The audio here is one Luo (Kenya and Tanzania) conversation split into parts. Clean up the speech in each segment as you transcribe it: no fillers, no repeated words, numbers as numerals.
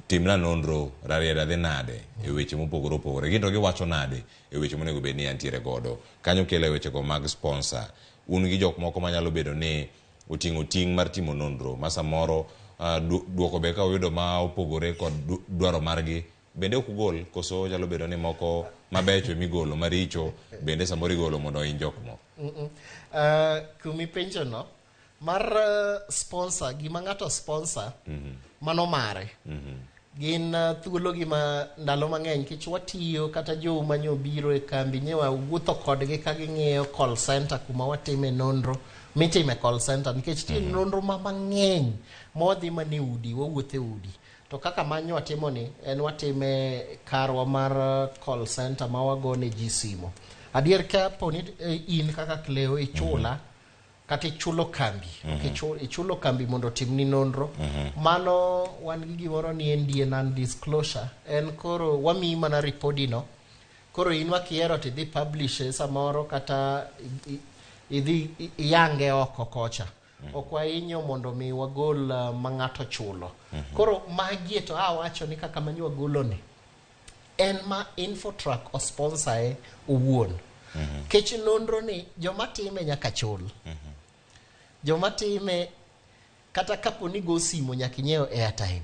timna nonro rarieda dhi nade e weche mopogore opogore ginto giwacho nade e weche monego bed ni antiere godo kanyo kele weche go mag sponsor un gi jok moko manyalo bedo ni oting'o ting' mar timo nonro ma samoro duoko be ka oyudo ma opogore kod dwaro margi bende ok ugol koso nyalo bedo ni moko mabecho migolo maricho bende samoro igolo mondo iny jok moko. Kumi penjo no mar sponsor gima ng'ato sponsor mano mare gin thuolo gima ndalo mang'eny kich watiyo kata jo manyo biro e kambi nyewa wuotho kodgi ka ging'iyo call center kuma watime nonro mitime call center nikech tie nonro mang'eny modhi mane udi wawuothe udi to kaka manyo watimo ni en watime karwa mar call center ma wagone ji simo adier ka poni in kaka Cleo ichula kata ichulo kambi ichulo kambi mondo timni nonro mano wan gi gimoro ni en non disclosure en koro wamiyi mana ripodi no koro in wakiero tidhi publish samoro kata idhi yange oko kocha ok wahinyo mondo mi wagol ma ng'ato chulo koro magi to awacho ni kaka manyo wagolo ni en ma Infotrack o sponsor e owuon kech nonro ni joma time nyaka chul joma time kata kaponi go simo nyaka nyiew airtime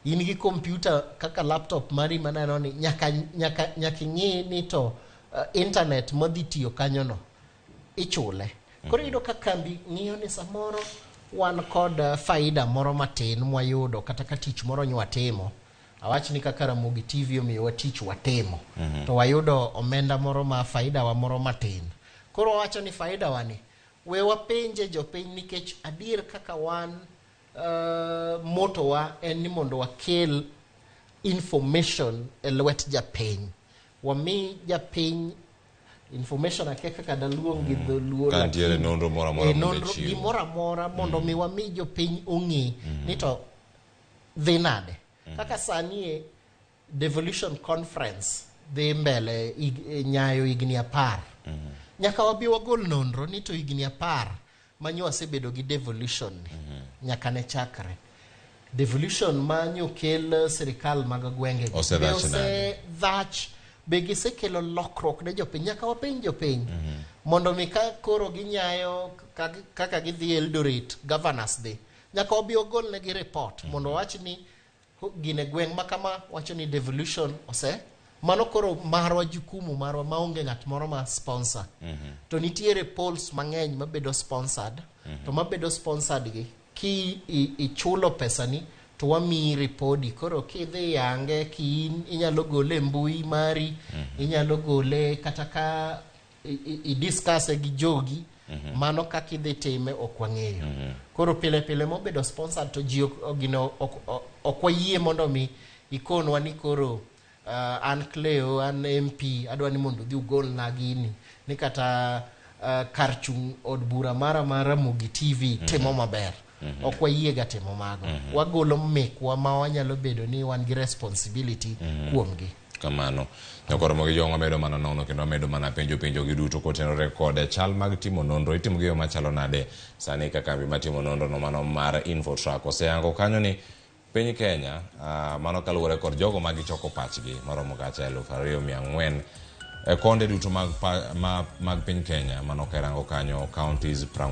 in gi computer kaka laptop mari maneno ni nyaka ng'i ni to internet modhi tiyo kanyo no ichule koro yudo ka kambi ng'iyo ni samoro wan kod faida moro matin mwayudo kata ka tich moro nyawatimo awach ni kaka Ramogi TV omiyo tich watimo to wayudo omenda moro ma faida wa moro matin koro wacho ni faida wani we wapenje jopiny nikech adier kaka wan moto wa en ni mondo wakel information e lwet japiny wami japiny information akeka kada luong gi dholuo kantiere nonro mora mora mondo mi wami jopiny ong'i ni to dhi nade kaka sani devolution conference dhi mbele nyayo igni 10 nyaka wabi wagol nonro ni to igni 10 manyo wasebedo gi devolution nyaka ne chakre devolution manyo kel sirikal mag gwenge ose dhach be gisekelo lokruok ne jopiny nyaka wapenj jopiny mondo mi ka koro ginyayo kaka gidhi Eldoret governors day nyaka wabi ogol ne gi report mondo wach ni gine gweng makama wacho ni devolution ose mano koro marwa jukumu marwa maonge ng'at moro ma sponsor to nitiere polls mang'eny mabedo sponsored to mabedo sponsored gi ki ichulo pesa ni to wamiyi ripodi koro kidhi yange ki inyalo gole mbui mari inyalo gole kata ka discuss gi jogi mano kaka idhi time ok wang'eyo koro pile pile mobedo sponsored to ji ogino ok wayie mondo mi ikonwa ni koro an Cleo an MP adwani mondo dhi ugol na gini ni kata kar chung od bura mara Ramogi TV timo maber ok wayie ga timo mago wagolo mekwa ma wanyalo bedo ni wan gi responsibility kuomgi kamano nyakoro mogi jongo medo mana nono kendo medo mana penjo gi duto kotenore kod chal mag timo nonro itimo gi yo machalo nade sani ka kambi matimo nonro no mano mar Infotrack oseyango kanyo ni piny Kenya mano kaluwore kod jogo magi choko pachgi maromo kacha 2400 konde duto mag piny Kenya mano kerango kanyo counties